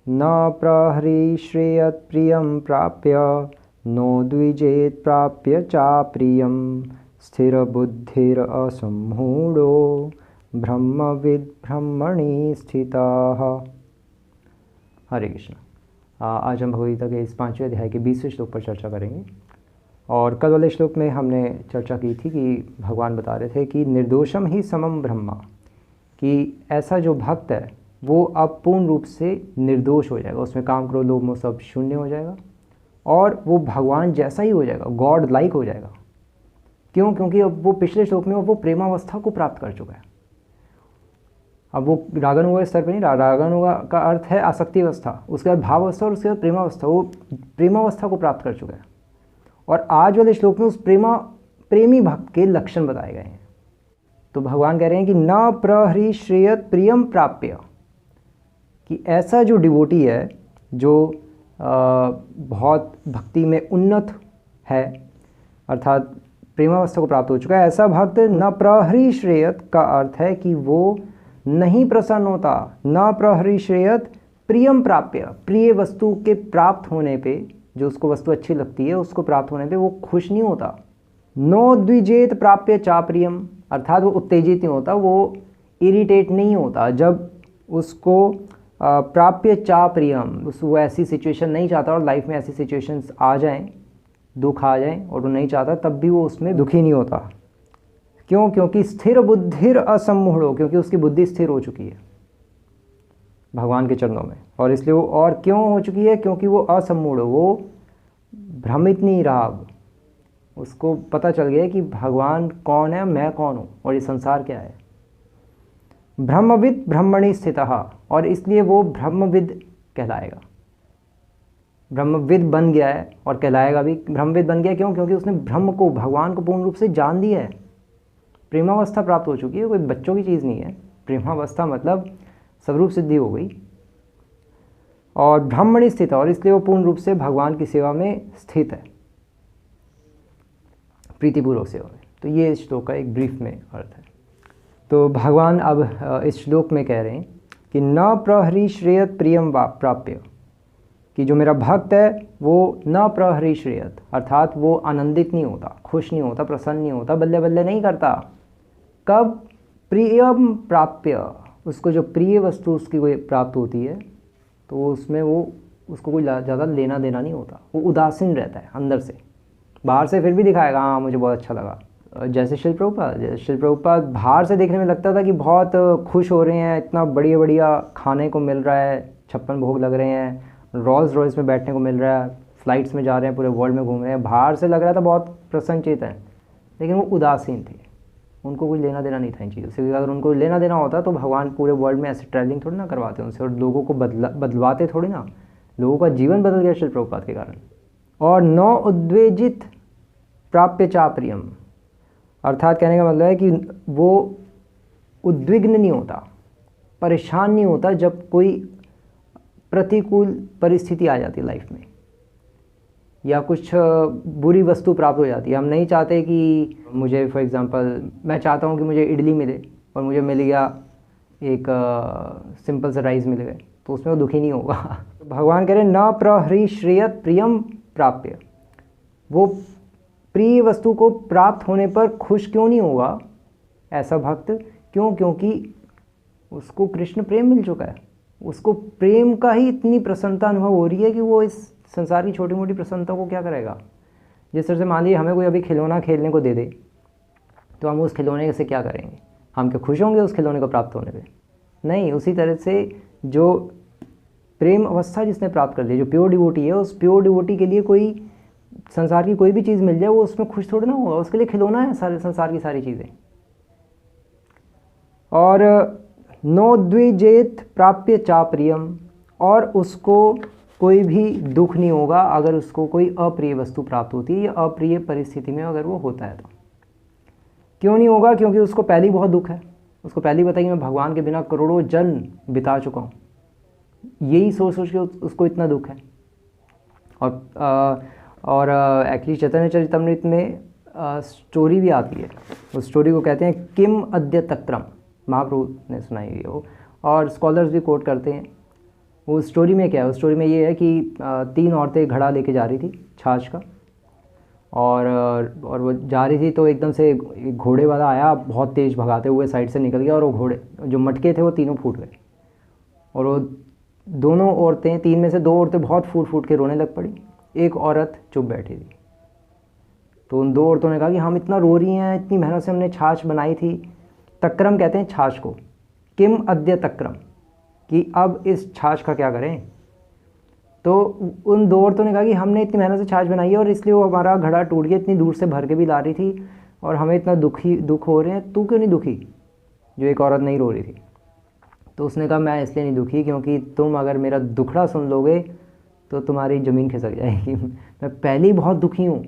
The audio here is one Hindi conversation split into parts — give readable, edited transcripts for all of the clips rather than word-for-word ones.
न प्रहृष्येत् प्रियं प्राप्य नो द्विजेत् प्राप्य चाप्रियं स्थिरबुद्धिरसम्मूढो ब्रह्मविद् ब्रह्मणि स्थितः। हरे कृष्ण। आज हम भगवद गीता के इस 5वें अध्याय के 20वें श्लोक पर चर्चा करेंगे। और कल वाले श्लोक में हमने चर्चा की थी कि भगवान बता रहे थे कि निर्दोषम ही समम ब्रह्मा, कि ऐसा जो भक्त है वो अब पूर्ण रूप से निर्दोष हो जाएगा, उसमें काम क्रोध लोभ मोह सब शून्य हो जाएगा और वो भगवान जैसा ही हो जाएगा, गॉड लाइक हो जाएगा। क्यों? क्योंकि अब वो पिछले श्लोक में वो प्रेमावस्था को प्राप्त कर चुका है। अब वो रागानुगा स्तर पर नहीं रहा। रागानुगा का अर्थ है आसक्ति अवस्था, उसके बाद भावावस्था और उसके बाद प्रेमावस्था। वो प्रेमावस्था को प्राप्त कर चुका है। और आज वाले श्लोक में उस प्रेमी भक्त के लक्षण बताए गए हैं। तो भगवान कह रहे हैं कि न प्रहृष्येत् प्रियम प्राप्य, कि ऐसा जो डिवोटी है जो बहुत भक्ति में उन्नत है, अर्थात प्रेमावस्था को प्राप्त हो चुका है, ऐसा भक्त न प्रहृष्येत् का अर्थ है कि वो नहीं प्रसन्न होता। न प्रहृष्येत् प्रियम प्राप्य, प्रिय वस्तु के प्राप्त होने पे, जो उसको वस्तु अच्छी लगती है उसको प्राप्त होने पे वो खुश नहीं होता। नो द्विजेत प्राप्य चाप्रियम, अर्थात वो उत्तेजित नहीं होता, वो इरिटेट नहीं होता जब उसको प्राप्य चाप्रियम, वो ऐसी सिचुएशन नहीं चाहता और लाइफ में ऐसी सिचुएशंस आ जाएं, दुख आ जाएं और वो नहीं चाहता, तब भी वो उसमें दुखी नहीं होता। क्यों? क्योंकि स्थिर बुद्धिर असम्मूढ़ो, क्योंकि उसकी बुद्धि स्थिर हो चुकी है भगवान के चरणों में। और इसलिए वो, और क्यों हो चुकी है? क्योंकि वो असम्मूढ़, वो भ्रमित नहीं रहा। उसको पता चल गया कि भगवान कौन है, मैं कौन हूँ और ये संसार क्या है। ब्रह्मविद ब्रह्मणि स्थितः, और इसलिए वो ब्रह्मविद कहलाएगा। ब्रह्मविद बन गया है और कहलाएगा भी। ब्रह्मविद बन गया क्यों? क्योंकि उसने ब्रह्म को, भगवान को पूर्ण रूप से जान लिया है। प्रेमावस्था प्राप्त हो चुकी है, कोई बच्चों की चीज़ नहीं है। प्रेमावस्था मतलब स्वरूप सिद्धि हो गई। और ब्रह्मणि स्थित, और इसलिए वो पूर्ण रूप से भगवान की सेवा में स्थित है, प्रीतिपूर्वक सेवा में। तो ये इस श्लोक का एक ब्रीफ में अर्थ है। तो भगवान अब इस श्लोक में कह रहे हैं कि न प्रहृष्येत् प्रियम प्राप्य, कि जो मेरा भक्त है वो न प्रहृष्येत्, अर्थात वो आनंदित नहीं होता, खुश नहीं होता, प्रसन्न नहीं होता, बल्ले बल्ले नहीं करता। कब? प्रियम प्राप्य, उसको जो प्रिय वस्तु उसकी कोई प्राप्त होती है तो उसमें वो, उसको कोई ज़्यादा लेना देना नहीं होता, वो उदासीन रहता है अंदर से। बाहर से फिर भी दिखाएगा हाँ मुझे बहुत अच्छा लगा, जैसे शिल प्रभुपाद बाहर से देखने में लगता था कि बहुत खुश हो रहे हैं, इतना बढ़िया बढ़िया खाने को मिल रहा है, 56 भोग लग रहे हैं, रोल्स रॉयस में बैठने को मिल रहा है, फ्लाइट्स में जा रहे हैं, पूरे वर्ल्ड में घूम रहे हैं। बाहर से लग रहा था बहुत प्रसन्नचित हैं, लेकिन वो उदासीन थे, उनको कोई लेना देना नहीं था इन चीज़ों से। अगर उनको लेना देना होता तो भगवान पूरे वर्ल्ड में ऐसे ट्रैवलिंग थोड़ी ना करवाते उनसे, और लोगों को बदलवाते थोड़ी ना। लोगों का जीवन बदल गया शिल प्रभुपाद के कारण। और न उद्वेजित प्राप्य चाप्रियम, अर्थात कहने का मतलब है कि वो उद्विग्न नहीं होता, परेशान नहीं होता जब कोई प्रतिकूल परिस्थिति आ जाती है लाइफ में, या कुछ बुरी वस्तु प्राप्त हो जाती है। हम नहीं चाहते कि मुझे, फॉर एग्जांपल, मैं चाहता हूँ कि मुझे इडली मिले और मुझे मिल गया एक सिंपल सा राइस मिल गए, तो उसमें वो दुखी नहीं होगा। भगवान कह रहे हैं न प्रहृष्येत् प्रियम प्राप्य, वो प्रिय वस्तु को प्राप्त होने पर खुश क्यों नहीं होगा ऐसा भक्त? क्यों? क्योंकि उसको कृष्ण प्रेम मिल चुका है, उसको प्रेम का ही इतनी प्रसन्नता अनुभव हो रही है कि वो इस संसार की छोटी मोटी प्रसन्नता को क्या करेगा। जिस तरह से मान लीजिए हमें कोई अभी खिलौना खेलने को दे दे, तो हम उस खिलौने से क्या करेंगे? हम क्या खुश होंगे उस खिलौने को प्राप्त होने पे? नहीं। उसी तरह से जो प्रेम अवस्था जिसने प्राप्त कर ली, जो प्योर डिवोटी है, उस प्योर डिवोटी के लिए कोई संसार की कोई भी चीज़ मिल जाए वो उसमें खुश थोड़ी ना होगा, उसके लिए खिलौना है सारे संसार की सारी चीज़ें। और नो द्विजेत प्राप्य चाप्रियम, और उसको कोई भी दुख नहीं होगा अगर उसको कोई अप्रिय वस्तु प्राप्त होती है या अप्रिय परिस्थिति में अगर वो होता है तो। क्यों नहीं होगा? क्योंकि उसको पहले ही बहुत दुख है। उसको पहले ही पता है कि मैं भगवान के बिना करोड़ों जन्म बिता चुका हूँ, यही सोच सोच के उसको इतना दुख है। और एक्चुअली चैतन्य चरितमृत में स्टोरी भी आती है, उस स्टोरी को कहते हैं किम अद्य तक्रम, महाप्रभु ने सुनाई है वो, और स्कॉलर्स भी कोट करते हैं वो स्टोरी में क्या है, उस स्टोरी में ये है कि 3 औरतें घड़ा लेके जा रही थी छाछ का, और वो जा रही थी तो एकदम से एक घोड़े वाला आया, बहुत तेज़ भगाते हुए साइड से निकल गया, और वो घोड़े जो मटके थे वो तीनों फूट गए। और वो दोनों औरतें, 3 में से 2 औरतें बहुत फूट फूट के रोने लग पड़ी, एक औरत चुप बैठी थी। तो उन 2 औरतों ने कहा कि हम इतना रो रही हैं, इतनी मेहनत से हमने छाछ बनाई थी, तक्रम कहते हैं छाछ को, किम अद्य तक्रम, कि अब इस छाछ का क्या करें। तो उन 2 औरतों ने कहा कि हमने इतनी मेहनत से छाछ बनाई है और इसलिए वो हमारा घड़ा टूट गया, इतनी दूर से भर के भी ला रही थी और हमें इतना दुख हो रहे हैं, तू क्यों नहीं दुखी। जो एक औरत नहीं रो रही थी, तो उसने कहा मैं इसलिए नहीं दुखी क्योंकि तुम अगर मेरा दुखड़ा सुन लोगे तो तुम्हारी ज़मीन खिसक जाएगी। मैं पहले ही बहुत दुखी हूँ,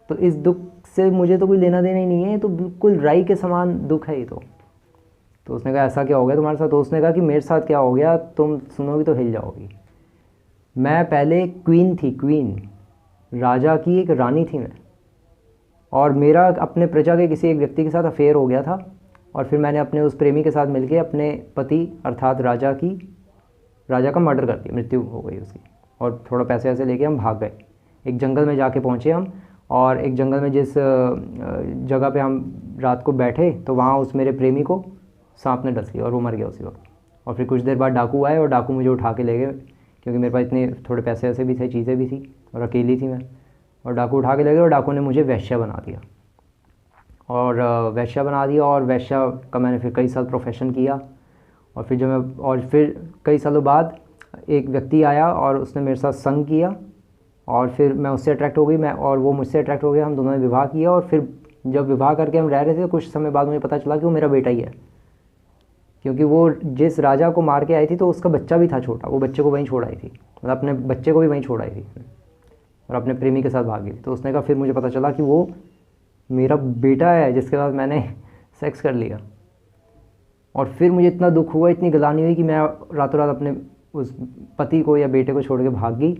तो इस दुख से मुझे तो कोई लेना देना ही नहीं है, तो बिल्कुल राई के समान दुख है ये तो उसने कहा ऐसा क्या हो गया तुम्हारे साथ। तो उसने कहा कि मेरे साथ क्या हो गया तुम सुनोगी तो हिल जाओगी। मैं पहले क्वीन थी, क्वीन राजा की एक रानी थी मैं, और मेरा अपने प्रजा के किसी एक व्यक्ति के साथ अफेयर हो गया था, और फिर मैंने अपने उस प्रेमी के साथ मिलकर अपने पति अर्थात राजा का मर्डर कर दिया, मृत्यु हो गई उसकी, और थोड़ा पैसे वैसे लेके हम भाग गए। एक जंगल में जाके पहुँचे हम, और एक जंगल में जिस जगह पे हम रात को बैठे तो वहाँ उस मेरे प्रेमी को सांप ने डस लिया और वो मर गया उसी वक्त। और फिर कुछ देर बाद डाकू आए और डाकू मुझे उठा के ले गए, क्योंकि मेरे पास इतने थोड़े पैसे वैसे भी थे, चीज़ें भी थी, और अकेली थी मैं, और डाकू उठा के ले गए और डाकू ने मुझे वैश्या बना दिया। और वैश्या बना दिया, और वैश्या का मैंने फिर कई साल प्रोफेशन किया। और फिर कई सालों बाद एक व्यक्ति आया और उसने मेरे साथ संग किया, और फिर मैं उससे अट्रैक्ट हो गई, और वो मुझसे अट्रैक्ट हो गया, हम दोनों ने विवाह किया। और फिर जब विवाह करके हम रह रहे थे, कुछ समय बाद मुझे पता चला कि वो मेरा बेटा ही है, क्योंकि वो जिस राजा को मार के आई थी तो उसका बच्चा भी था छोटा, वो बच्चे को वहीं छोड़ आई थी, मतलब अपने बच्चे को भी वहीं छोड़ आई थी और अपने प्रेमी के साथ भाग गई। तो उसने कहा, फिर मुझे पता चला कि वो मेरा बेटा है जिसके साथ मैंने सेक्स कर लिया। और फिर मुझे इतना दुख हुआ, इतनी गलानी हुई कि मैं रातों रात अपने उस पति को या बेटे को छोड़ के भाग गई,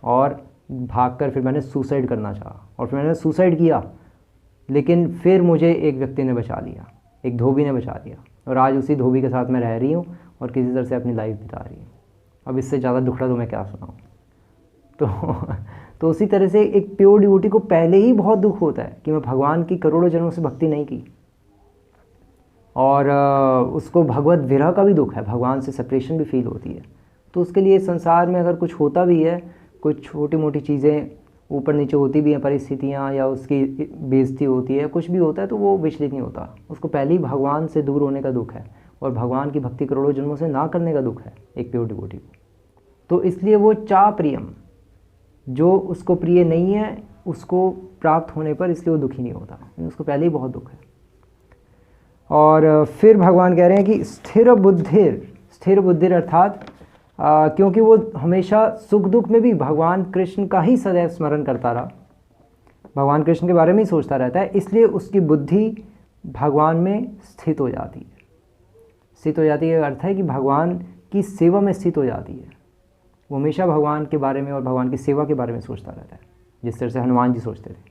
और भागकर फिर मैंने सुसाइड करना चाहा, और फिर मैंने सुसाइड किया। लेकिन फिर मुझे एक व्यक्ति ने बचा लिया, एक धोबी ने बचा लिया, और आज उसी धोबी के साथ मैं रह रही हूँ और किसी तरह से अपनी लाइफ बिता रही हूँ। अब इससे ज़्यादा दुखड़ा तो मैं क्या सुनाऊँ। तो उसी तरह से एक प्योर डिवोटी को पहले ही बहुत दुख होता है कि मैं भगवान की करोड़ों जन्मों से भक्ति नहीं की, और उसको भगवत विरह का भी दुख है, भगवान से सेपरेशन भी फील होती है। तो उसके लिए संसार में अगर कुछ होता भी है, कुछ छोटी मोटी चीज़ें ऊपर नीचे होती भी हैं, परिस्थितियाँ, या उसकी बेइज्जती होती है, कुछ भी होता है, तो वो विचलित नहीं होता। उसको पहले ही भगवान से दूर होने का दुख है, और भगवान की भक्ति करोड़ों जन्मों से ना करने का दुख है एक प्योर डिवोटी को। तो इसलिए वो चा प्रियम, जो उसको प्रिय नहीं है उसको प्राप्त होने पर इसलिए वो दुखी नहीं होता, उसको पहले ही बहुत दुख है। और फिर भगवान कह रहे हैं कि स्थिर बुद्धिर अर्थात क्योंकि वो हमेशा सुख दुख में भी भगवान कृष्ण का ही सदैव स्मरण करता रहा, भगवान कृष्ण के बारे में ही सोचता रहता है, इसलिए उसकी बुद्धि भगवान में स्थित हो जाती है। स्थित हो जाती है अर्थ है कि भगवान की सेवा में स्थित हो जाती है। वो हमेशा भगवान के बारे में और भगवान की सेवा के बारे में सोचता रहता है, जिस तरह से हनुमान जी सोचते थे।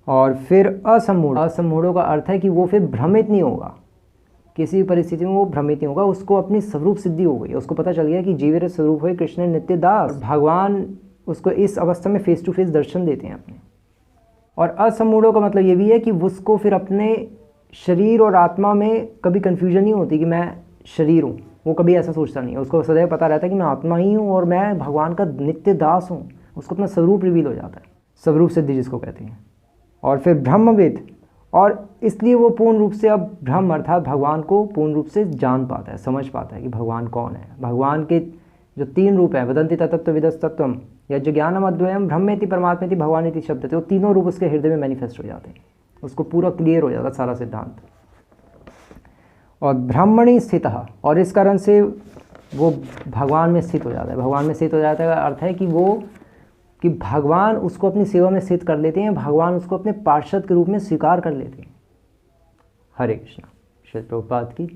और फिर असम्मूढ़ों का अर्थ है कि वो फिर भ्रमित नहीं होगा, किसी भी परिस्थिति में वो भ्रमित नहीं होगा, उसको अपनी स्वरूप सिद्धि हो गई, उसको पता चल गया कि जीवेर स्वरूप है कृष्ण नित्य दास। भगवान उसको इस अवस्था में फेस टू फेस दर्शन देते हैं अपने। और असम्मूढ़ों का मतलब ये भी है कि उसको फिर अपने शरीर और आत्मा में कभी कन्फ्यूजन नहीं होती कि मैं शरीर हूँ, वो कभी ऐसा सोचता नहीं है। उसको सदैव पता रहता है कि मैं आत्मा ही हूँ और मैं भगवान का नित्य दास हूँ। उसको अपना स्वरूप रिवील हो जाता है, स्वरूप सिद्धि जिसको कहते हैं। और फिर ब्रह्मविद, और इसलिए वो पूर्ण रूप से अब ब्रह्म अर्थात भगवान को पूर्ण रूप से जान पाता है, समझ पाता है कि भगवान कौन है। भगवान के जो 3 रूप हैं, वदंती तत्त्व विदस्तत्वम यज्ञ ज्ञानम अद्वयम ब्रह्मेति परमात्मेति भगवानेति शब्द थे, वो तीनों रूप उसके हृदय में मैनिफेस्ट हो जाते हैं, उसको पूरा क्लियर हो जाता है सारा सिद्धांत। और ब्रह्मणि स्थित, और इस कारण से वो भगवान में स्थित हो जाता है। भगवान में स्थित हो जाता है का अर्थ है कि भगवान उसको अपनी सेवा में स्थित कर लेते हैं, भगवान उसको अपने पार्षद के रूप में स्वीकार कर लेते हैं। हरे कृष्णा। श्री प्रभुपाद की